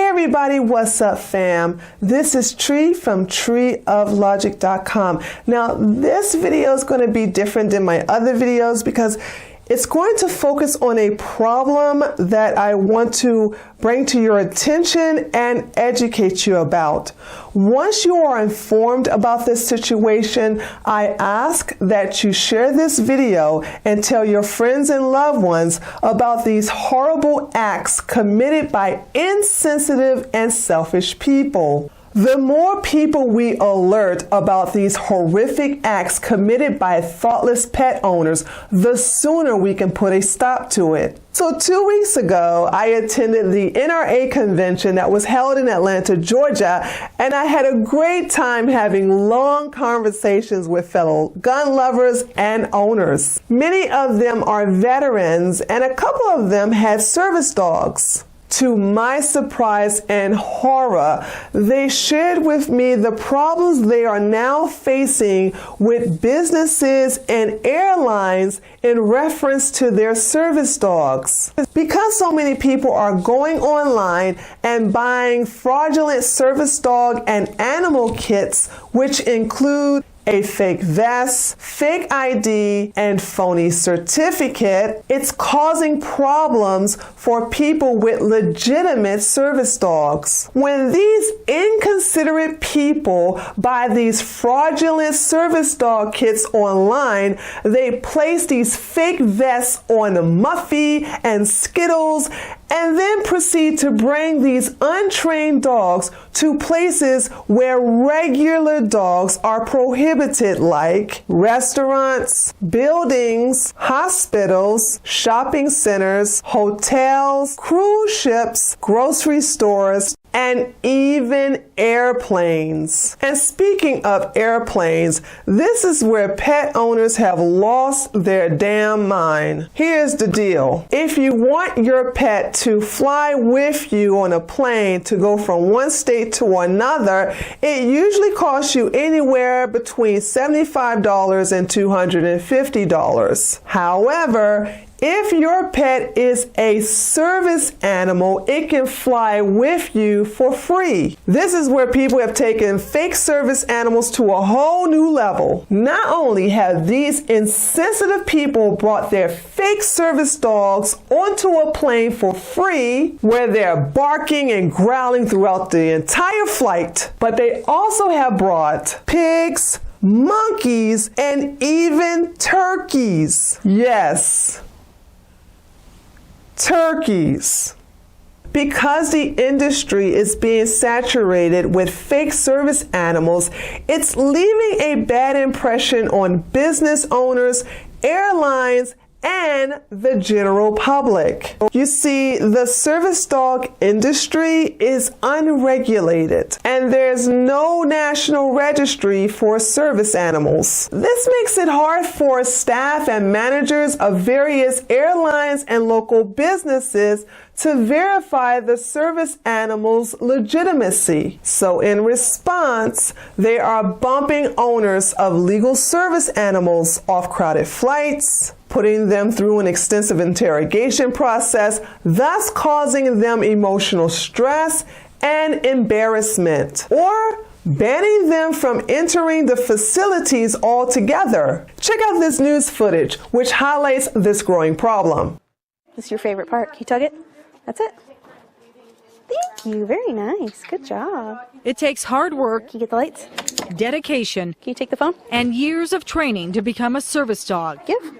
everybody, what's up fam? This is Tree from treeoflogic.com. Now this video is going to be different than my other videos because it's going to focus on a problem that I want to bring to your attention and educate you about. Once you are informed about this situation, I ask that you share this video and tell your friends and loved ones about these horrible acts committed by insensitive and selfish people. The more people we alert about these horrific acts committed by thoughtless pet owners, the sooner we can put a stop to it. So 2 weeks ago, I attended the NRA convention that was held in Atlanta, Georgia, and I had a great time having long conversations with fellow gun lovers and owners. Many of them are veterans, and a couple of them had service dogs. To my surprise and horror, they shared with me the problems they are now facing with businesses and airlines in reference to their service dogs. Because so many people are going online and buying fraudulent service dog and animal kits, which include a fake vest, fake ID, and phony certificate, it's causing problems for people with legitimate service dogs. When these inconsiderate people buy these fraudulent service dog kits online, they place these fake vests on Muffy and Skittles and then proceed to bring these untrained dogs to places where regular dogs are prohibited, like restaurants, buildings, hospitals, shopping centers, hotels, cruise ships, grocery stores, and even airplanes. And speaking of airplanes, this is where pet owners have lost their damn mind. Here's the deal. If you want your pet to fly with you on a plane to go from one state to another, it usually costs you anywhere between $75 and $250. However, if your pet is a service animal, it can fly with you for free. This is where people have taken fake service animals to a whole new level. Not only have these insensitive people brought their fake service dogs onto a plane for free, where they're barking and growling throughout the entire flight, but they also have brought pigs, monkeys, and even turkeys. Yes. Turkeys. Because the industry is being saturated with fake service animals, it's leaving a bad impression on business owners, airlines, and the general public. You see, the service dog industry is unregulated, and there's no national registry for service animals. This makes it hard for staff and managers of various airlines and local businesses to verify the service animal's legitimacy. So in response, they are bumping owners of legal service animals off crowded flights, putting them through an extensive interrogation process, thus causing them emotional stress and embarrassment, or banning them from entering the facilities altogether. Check out this news footage, which highlights this growing problem. This is your favorite part. Can you tug it? That's it. Thank you. Very nice. Good job. It takes hard work. Can you get the lights? Dedication. Can you take the phone? And years of training to become a service dog. Give.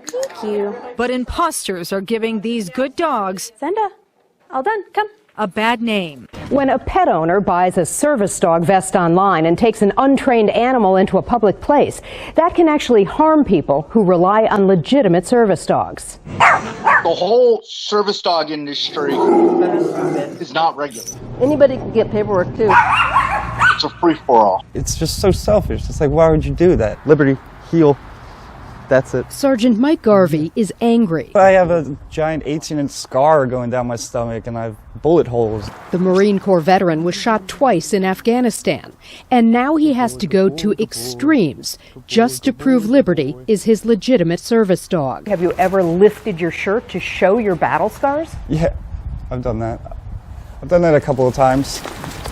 Thank you. But imposters are giving these good dogs, Zenda, all done. Come. a bad name. When a pet owner buys a service dog vest online and takes an untrained animal into a public place, that can actually harm people who rely on legitimate service dogs. The whole service dog industry is not regular. Anybody can get paperwork too. It's a free-for-all. It's just so selfish. It's like, why would you do that? Liberty, heel. That's it. Sergeant Mike Garvey is angry. I have a giant 18-inch scar going down my stomach, and I have bullet holes. The Marine Corps veteran was shot twice in Afghanistan, and now he has to go to extremes just to prove Liberty is his legitimate service dog. Have you ever lifted your shirt to show your battle scars? Yeah, I've done that. I've done that a couple of times.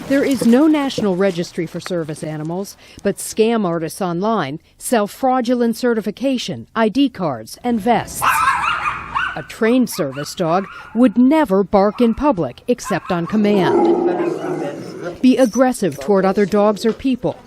There is no national registry for service animals, but scam artists online sell fraudulent certification, ID cards, and vests. A trained service dog would never bark in public except on command. Be aggressive toward other dogs or people.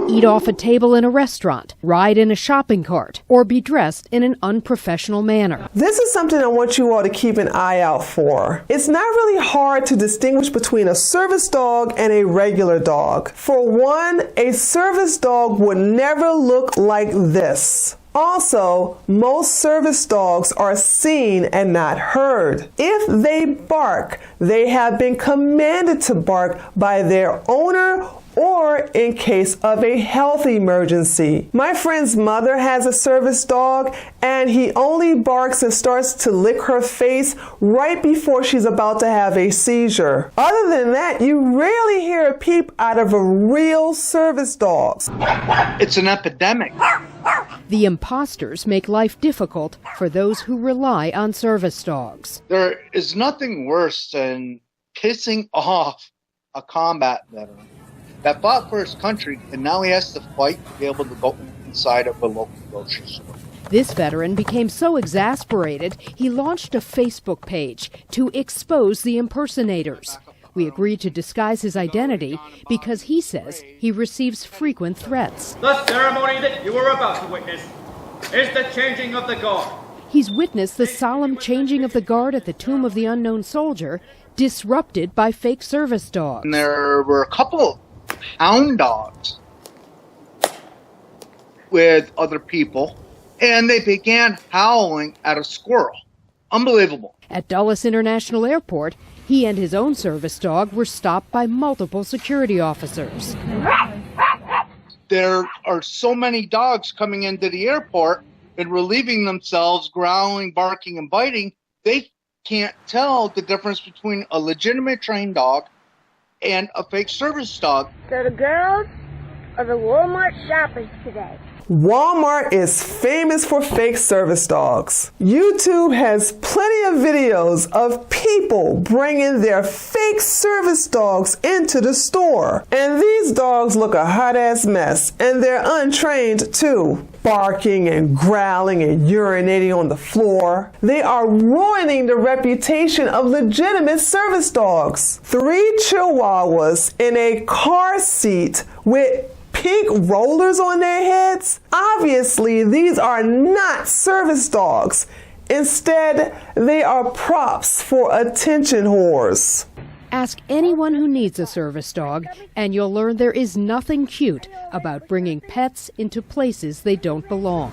Eat off a table in a restaurant, ride in a shopping cart, or be dressed in an unprofessional manner. This is something I want you all to keep an eye out for. It's not really hard to distinguish between a service dog and a regular dog. For one, a service dog would never look like this. Also, most service dogs are seen and not heard. If they bark, they have been commanded to bark by their owner or in case of a health emergency. My friend's mother has a service dog, and he only barks and starts to lick her face right before she's about to have a seizure. Other than that, you rarely hear a peep out of a real service dog. It's an epidemic. The imposters make life difficult for those who rely on service dogs. There is nothing worse than pissing off a combat veteran that fought for his country, and now he has to fight to be able to go inside of a local grocery store. This veteran became so exasperated, he launched a Facebook page to expose the impersonators. We agreed to disguise his identity because he says he receives frequent threats. The ceremony that you are about to witness is the changing of the guard. He's witnessed the solemn changing of the guard at the tomb of the unknown soldier, disrupted by fake service dogs. And there were a couple hound dogs with other people, and they began howling at a squirrel. Unbelievable. At Dulles International Airport, he and his own service dog were stopped by multiple security officers. There are so many dogs coming into the airport and relieving themselves, growling, barking, and biting. They can't tell the difference between a legitimate trained dog and a fake service dog. So the girls are the Walmart shoppers today. Walmart is famous for fake service dogs. YouTube has plenty of videos of people bringing their fake service dogs into the store. And these dogs look a hot-ass mess, and they're untrained too. Barking and growling and urinating on the floor. They are ruining the reputation of legitimate service dogs. 3 Chihuahuas in a car seat with pink rollers on their heads? Obviously, these are not service dogs. Instead, they are props for attention whores. Ask anyone who needs a service dog, and you'll learn there is nothing cute about bringing pets into places they don't belong.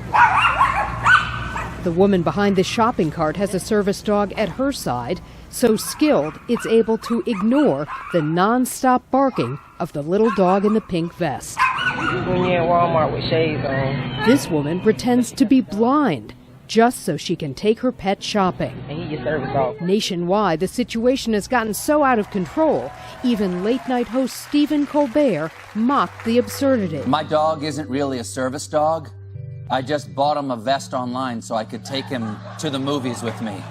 The woman behind the shopping cart has a service dog at her side, so skilled it's able to ignore the non-stop barking of the little dog in the pink vest. When you're in Walmart with shades on. This woman pretends to be blind just so she can take her pet shopping. And he your service dog. Nationwide, the situation has gotten so out of control, even late-night host Stephen Colbert mocked the absurdity. My dog isn't really a service dog. I just bought him a vest online so I could take him to the movies with me.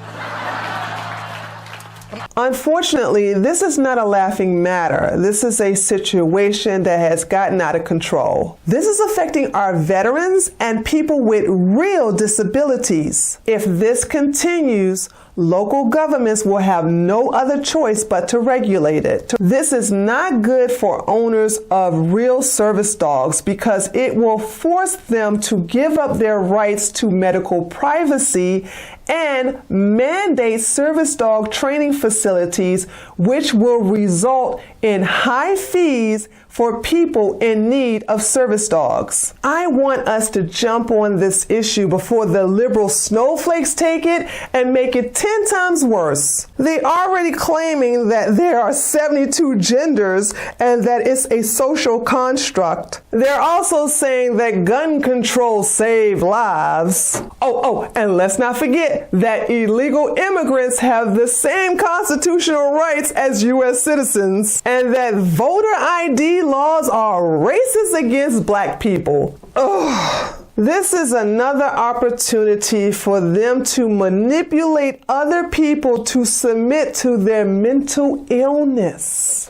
Unfortunately, this is not a laughing matter. This is a situation that has gotten out of control. This is affecting our veterans and people with real disabilities. If this continues, local governments will have no other choice but to regulate it. This is not good for owners of real service dogs because it will force them to give up their rights to medical privacy and mandate service dog training facilities, which will result in high fees for people in need of service dogs. I want us to jump on this issue before the liberal snowflakes take it and make it 10 times worse. They're already claiming that there are 72 genders and that it's a social construct. They're also saying that gun control saves lives. Oh, and let's not forget that illegal immigrants have the same constitutional rights as U.S. citizens, and that voter ID laws are racist against black people. Ugh. This is another opportunity for them to manipulate other people to submit to their mental illness.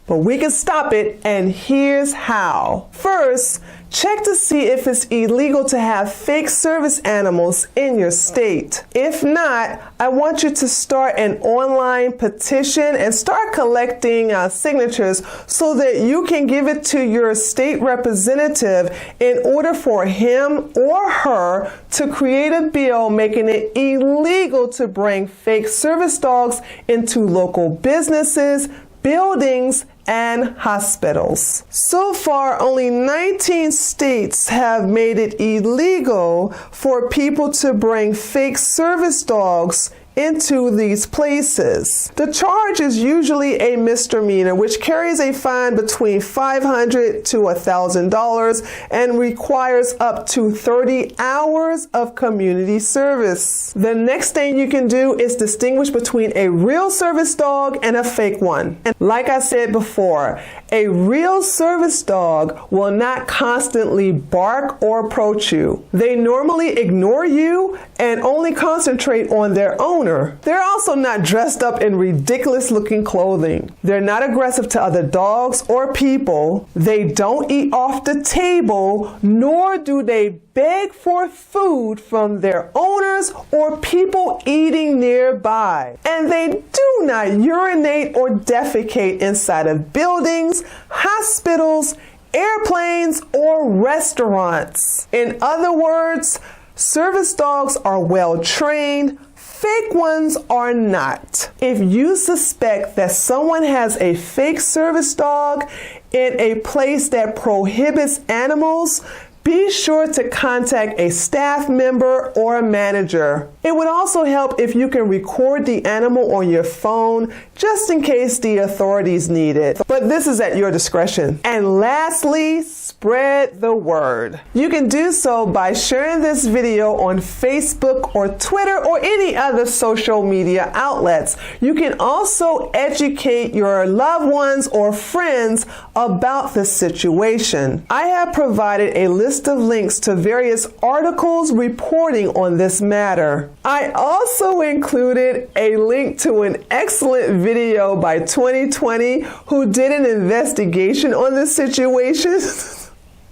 But we can stop it, and here's how. First, check to see if it's illegal to have fake service animals in your state. If not, I want you to start an online petition and start collecting signatures so that you can give it to your state representative in order for him or her to create a bill making it illegal to bring fake service dogs into local businesses, buildings, and hospitals. So far, only 19 states have made it illegal for people to bring fake service dogs into these places. The charge is usually a misdemeanor, which carries a fine between $500 to $1,000 and requires up to 30 hours of community service. The next thing you can do is distinguish between a real service dog and a fake one. And like I said before, a real service dog will not constantly bark or approach you. They normally ignore you and only concentrate on their owner. They're also not dressed up in ridiculous looking clothing. They're not aggressive to other dogs or people. They don't eat off the table, nor do they beg for food from their owners or people eating nearby. And they do not urinate or defecate inside of buildings, hospitals, airplanes, or restaurants. In other words, service dogs are well trained. Fake ones are not. If you suspect that someone has a fake service dog in a place that prohibits animals, be sure to contact a staff member or a manager. It would also help if you can record the animal on your phone just in case the authorities need it. But this is at your discretion. And lastly, spread the word. You can do so by sharing this video on Facebook or Twitter or any other social media outlets. You can also educate your loved ones or friends about the situation. I have provided a list of links to various articles reporting on this matter. I also included a link to an excellent video by 2020 who did an investigation on this situation.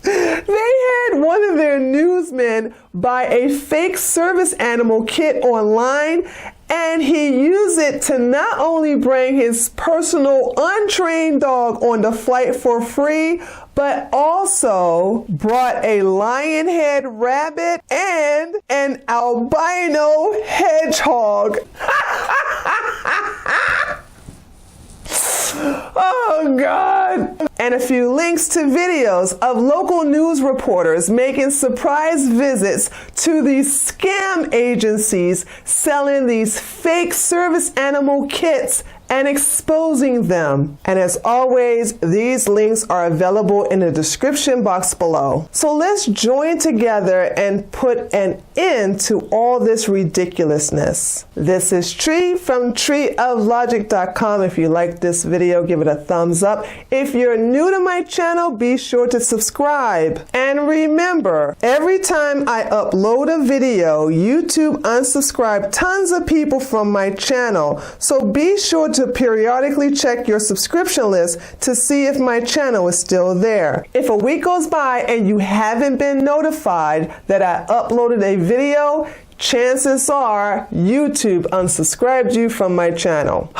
They had one of their newsmen buy a fake service animal kit online, and he used it to not only bring his personal untrained dog on the flight for free, but also brought a lion head rabbit and an albino hedgehog. Oh, God. And a few links to videos of local news reporters making surprise visits to these scam agencies selling these fake service animal kits and exposing them. And as always, these links are available in the description box below. So let's join together and put an end to all this ridiculousness. This is Tree from treeoflogic.com. If you like this video, give it a thumbs up. If you're new to my channel, be sure to subscribe. And remember, every time I upload a video, YouTube unsubscribes tons of people from my channel. So be sure to periodically check your subscription list to see if my channel is still there. If a week goes by and you haven't been notified that I uploaded a video, chances are YouTube unsubscribed you from my channel.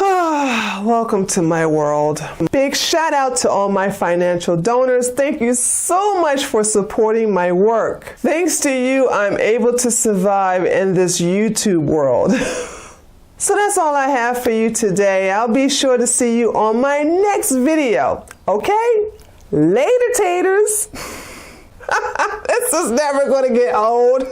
Welcome to my world. Big shout out to all my financial donors. Thank you so much for supporting my work. Thanks to you, I'm able to survive in this YouTube world. So that's all I have for you today. I'll be sure to see you on my next video. Okay? Later, taters. This is never going to get old.